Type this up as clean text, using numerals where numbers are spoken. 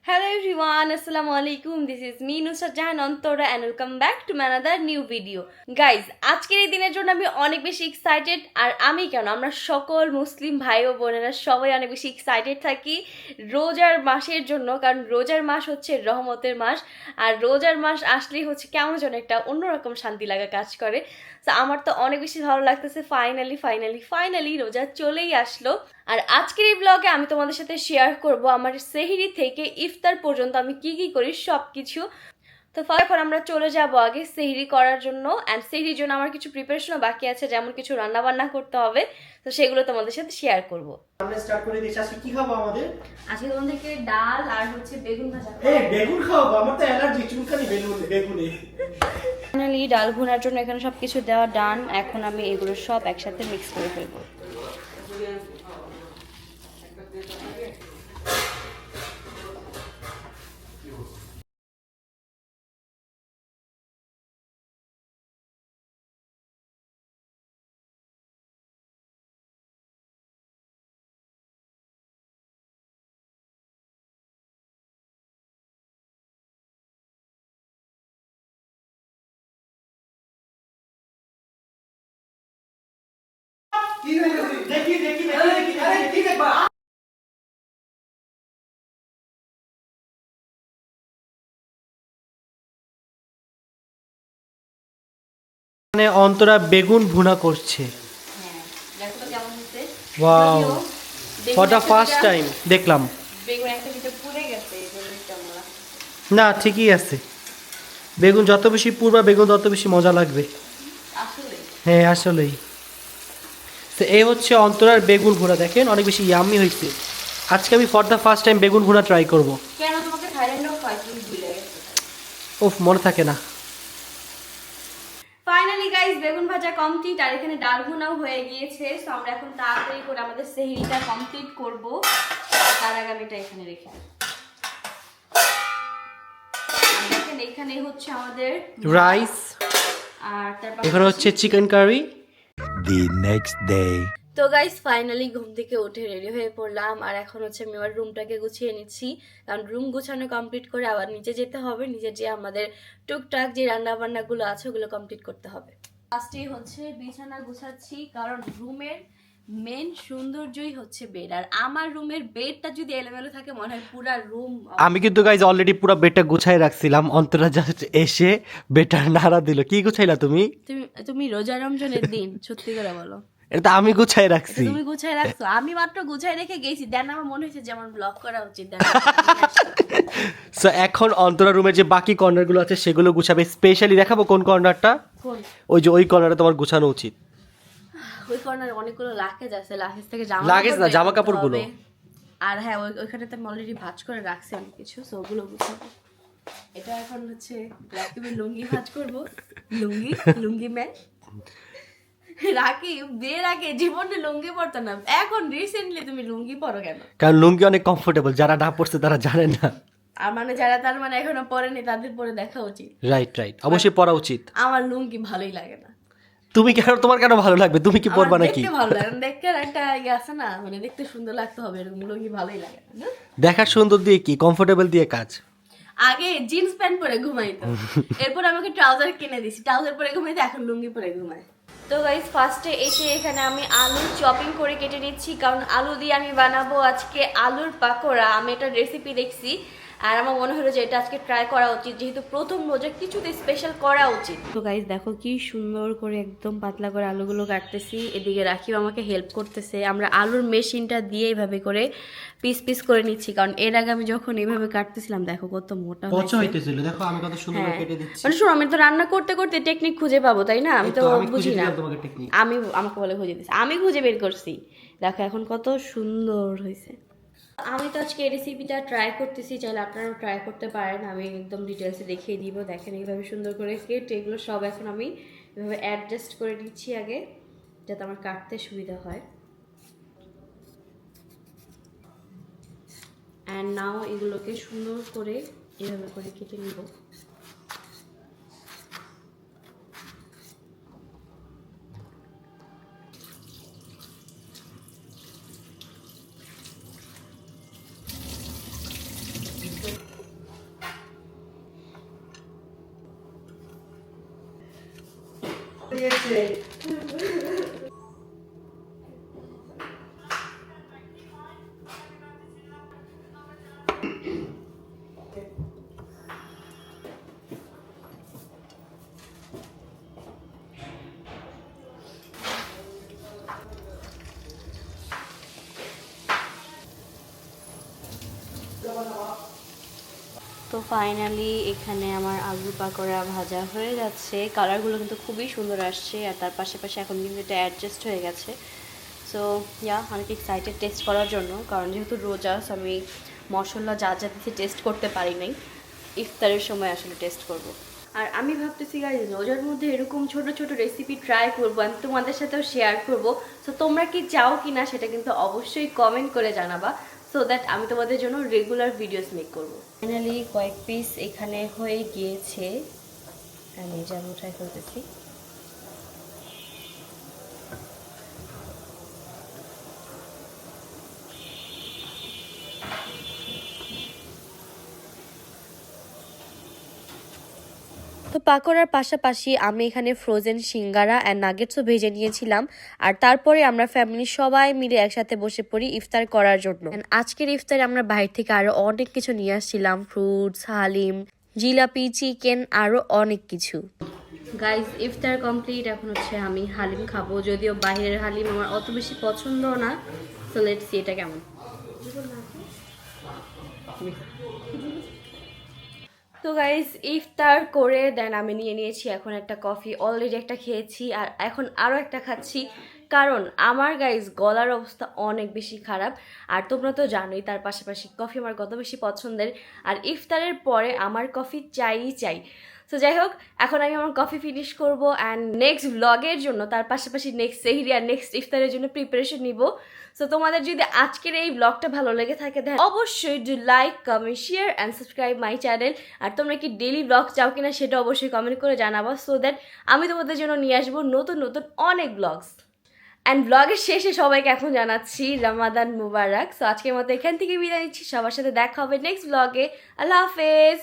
Hello everyone, Assalamu alaikum. This is me Nusrat Jahan Antara and welcome back to another new video. Guys, আজকের এই দিনের জন্য আমি অনেক বেশি এক্সাইটেড আর আমি কেন আমরা সকল মুসলিম ভাই ও বোনেরা সবাই অনেক বেশি এক্সাইটেড থাকি রোজার মাসের জন্য, কারণ রোজার মাস হচ্ছে রহমতের মাস আর রোজার মাস আসলেই হচ্ছে কেমন যেন একটা অন্যরকম শান্তি লাগা কাজ করে। তো আমার তো অনেক বেশি ভালো লাগতেছে। ফাইনালি রোজা চলেই আসলো। আর আজকের এই ব্লগে আমি তোমাদের সাথে শেয়ার করব আমার সেহরি থেকে ইফতার পর্যন্ত আমি কি কি করি সব কিছু। তো এখন আমরা চলে যাব আগে সেহরি করার জন্য, অ্যান্ড সেহরির জন্য আমার কিছু প্রিপারেশনও বাকি আছে, যেমন কিছু রান্না বান্না করতে হবে, তো সেগুলো তোমাদের সাথে শেয়ার করব। আমরা স্টার্ট করে দিয়েছি। আজকে কি খাবো আমাদের? আজকে তোমাদেরকে ডাল আর হচ্ছে বেগুন ভাজা। বেগুন খাবো? আমার তো অ্যালার্জি, চুলকানি বেগুনে। ফাইনালি ডাল ভুনার জন্য এখানে সব কিছু দেওয়া ডান। এখন আমি এগুলো সব একসাথে মিক্স করে ফেলবো। মানে অন্তরা বেগুন ভুনা করছে। দেখো তো কেমন হচ্ছে। Wow, for the first time দেখলাম। বেগুন একটা ভিতরে পুড়ে গেছে, এই জন্য কেমন লাগছে। না, ঠিকই আছে। বেগুন যত বেশি পুরবা বেগুন তত বেশি মজা লাগবে। আসলে হ্যাঁ, আসলেই। তো এই হচ্ছে অন্তরার বেগুন ভুনা, দেখেন অনেক বেশি ইয়াম্মি হয়েছে। আজকে আমি ফর দা ফার্স্ট টাইম বেগুন ভুনা ট্রাই করব। কেন তোমাকে থাইল্যান্ডও খাই তুমি ভুলে গেছো। ওফ, মনে থাকে না। ফাইনালি গাইস বেগুন ভাজা কমপ্লিট আর এখানে ডাল ভুনাও হয়ে গিয়েছে। সো আমরা এখন তাড়াতাড়ি করে আমাদের সেহরিটা কমপ্লিট করব। তার আগে আমি এটা এখানে রেখে দেব। দেখেন এখানে হচ্ছে আমাদের রাইস আর তারপর এখানে হচ্ছে chicken curry. The next day. তো গাইস ফাইনালি ঘুম থেকে উঠে রেডি হয়ে পড়লাম আর এখন হচ্ছে আমি আমার রুমটাকে গুছিয়ে নিচ্ছি, কারণ রুম গুছানো কমপ্লিট করে আবার নিচে যেতে হবে। নিচে যে আমাদের টুকটাক যে রান্না বান্নাগুলো আছে ওগুলো কমপ্লিট করতে হবে। ফার্স্টেই হচ্ছে বিছানা গুছাচ্ছি, কারণ রুমের মেন সৌন্দর্যই হচ্ছে বেড। আর আমার রুমের বেডটা যদি এলোমেলো থাকে মনে হয় পুরা রুম। আমি কিন্তু গাইজ অলরেডি পুরো বেডটা গুছাই রাখছিলাম। অন্তরা জাস্ট এসে বেডটা নাড়া দিল। কি গুছাইলা তুমি? তুমি রোজা রমজানের দিন সত্যি করে বলো, এটা আমি গুছাই রাখছি। তুমি গুছাই রাখছো? আমি মাত্র গুছাই রেখে গেছি, দেন আমার মনে হয়েছে যে আমার ব্লগ করা উচিত। সো এখন অন্তরা রুমের যে বাকি কর্নারগুলো আছে সেগুলো গুছাবে। স্পেশালি দেখাবো কোন কর্নারটা। ওই যে ওই কর্নারে তোমার গুছানো উচিত। ওই কর্নারে অনেকগুলো লাগেজ আছে, লাগেজ থেকে লাগেজ না, জামা কাপড়গুলো। আর হ্যাঁ ওইখানে তো আমি অলরেডি ভাঁজ করে রাখছি অনেক কিছু, সো ওগুলো গুছাবো। এটা এখন হচ্ছে তুমি লুঙ্গি ভাঁজ করবো। লুঙ্গি ম্যান রাখি বিয়ের আগে জীবনে লুঙ্গি পরতো না, এখন রিসেন্টলি তুমি লুঙ্গি পরো কেন? কারণ লুঙ্গি অনেক কমফোর্টেবল, যারা না পড়ছে তারা জানে না। আর মানে যারা তার মানে এখনো পরেনি তাদের পরে দেখা উচিত। রাইট, অবশ্যই পরা উচিত। আমার লুঙ্গি ভালোই লাগে না। তুমি কেন, তোমার কেন ভালো লাগবে? তুমি কি পরবা নাকি? দেখতে ভালো লাগে, দেখতে একটা ইয়ে আছে না, মানে দেখতে সুন্দর লাগতে হবে, এরকম লুঙ্গি ভালোই লাগে না। দেখার সুন্দর দিয়ে কি, কমফোর্টেবল দিয়ে কাজ। আগে জিন্স প্যান্ট পরে ঘুমাইতো, এরপর আমাকে ট্রাউজার কিনে দিছি, ট্রাউজার পরে ঘুমাইতো, এখন লুঙ্গি পরে ঘুমায়। তো গাইস ফার্স্টে এসে এখানে আমি আলু চপিং করে কেটে নিচ্ছি, কারণ আলু দিয়ে আমি বানাবো আজকে আলুর পাকোড়া। আমি একটা রেসিপি দেখছি আর আমার মনে হলো যে এটা আজকে ট্রাই করা উচিত, যেহেতু প্রথম রোজা কিছুতে স্পেশাল করা উচিত। তো গাইস দেখো কি সুন্দর করে একদম পাতলা করে আলুগুলো কাটতেছি, এদিকে রাখিও আমাকে হেল্প করতেছে। আমরা আলুর মেশিনটা দিয়ে এইভাবে করে পিস করে নিচ্ছি, কারণ এর আগে আমি যখন এইভাবে কাটতেছিলাম দেখো কত মোটা হইতেছিল। দেখো আমি কত সুন্দর করে কেটে দিচ্ছি। মানে শোনো, আমি তো রান্না করতে করতে টেকনিক খুঁজে পাবো, তাই না? আমি তো বুঝি না। আমাকে বলে খুঁজে দিচ্ছি, আমি খুঁজে বের করছি। দেখো এখন কত সুন্দর হয়েছে। আমি তো আজকে এই রেসিপিটা ট্রাই করতেছি, চাইলে আপনারাও ট্রাই করতে পারেন। আমি একদম ডিটেলসে দেখিয়ে দিব। দেখেন এইভাবে সুন্দর করে কেটে এগুলো সব এখন আমি এভাবে অ্যাডজাস্ট করে দিচ্ছি আগে, যাতে আমার কাটতে সুবিধা হয়। অ্যান্ড নাও এগুলোকে সুন্দর করে এভাবে করে কেটে নিব। তো ফাইনালি এখানে আমার আলু পাকোড়া ভাজা হয়ে যাচ্ছে, কালারগুলো কিন্তু খুবই সুন্দর আসছে, আর তার পাশাপাশি এখন কিন্তু এটা অ্যাডজাস্ট হয়ে গেছে। সো অনেক এক্সাইটেড টেস্ট করার জন্য, কারণ যেহেতু রোজা আমি মশলা যা যা দিতে টেস্ট করতে পারি নাই, ইফতারের সময় আসলে টেস্ট করব। আর আমি ভাবতেছি গাইজ রোজার মধ্যে এরকম ছোট ছোট রেসিপি ট্রাই করবো, আমি তোমাদের সাথেও শেয়ার করব। সো তোমরা কি চাও কি না সেটা কিন্তু অবশ্যই কমেন্ট করে জানাবা, সো দ্যাট আমি তোমাদের জন্য রেগুলার ভিডিওস মেক করবো। ফাইনালি কয়েক পিস এখানে হয়ে গিয়েছে, আমি যা উঠাই ফেলতেছি। তো পাকোড়ার পাশাপাশি আমি এখানে ফ্রোজেন সিঙ্গারা অ্যান্ড নাগেটসও ভেজে নিয়েছিলাম, আর তারপরে আমরা ফ্যামিলি সবাই মিলে একসাথে বসে পড়ি ইফতার করার জন্য। আজকের ইফতারে আমরা বাইরে থেকে আরো অনেক কিছু নিয়ে আসছিলাম, ফ্রুটস, হালিম, জিলাপি, চিকেন, আরো অনেক কিছু। গাইজ ইফতার কমপ্লিট, এখন আমি হালিম খাবো, যদিও বাইরের হালিম আমার অত বেশি পছন্দ না। সো লেটস সি এটা কেমন। তো গাইজ ইফতার করে দেন আমি নিয়ে নিয়েছি এখন একটা কফি, অলরেডি একটা খেয়েছি আর এখন আরও একটা খাচ্ছি, কারণ আমার গাইজ গলার অবস্থা অনেক বেশি খারাপ। আর তোমরা তো জানোই তার পাশাপাশি কফি আমার কত বেশি পছন্দের, আর ইফতারের পরে আমার কফি চাই। তো যাই হোক, এখন আমি আমার কফি ফিনিশ করব অ্যান্ড নেক্সট ব্লগের জন্য, তার পাশাপাশি নেক্সট সেহরি আর নেক্সট ইফতারের জন্য প্রিপারেশন নিব। সো তোমাদের যদি আজকের এই ব্লগটা ভালো লেগে থাকে দেন অবশ্যই do like, comment, share and subscribe my channel. আর তোমরা কি ডেইলি ব্লগ চাও কিনা সেটা অবশ্যই কমেন্ট করে জানাবো, সো দ্যাট আমি তোমাদের জন্য নিয়ে আসবো নতুন নতুন অনেক ব্লগস। অ্যান্ড ব্লগের শেষে সবাইকে এখন জানাচ্ছি রমাদান মুবারক। সো আজকের মতো এখান থেকে বিদায় নিচ্ছি, সবার সাথে দেখা হবে নেক্সট ব্লগে। আল্লাহ হাফেজ।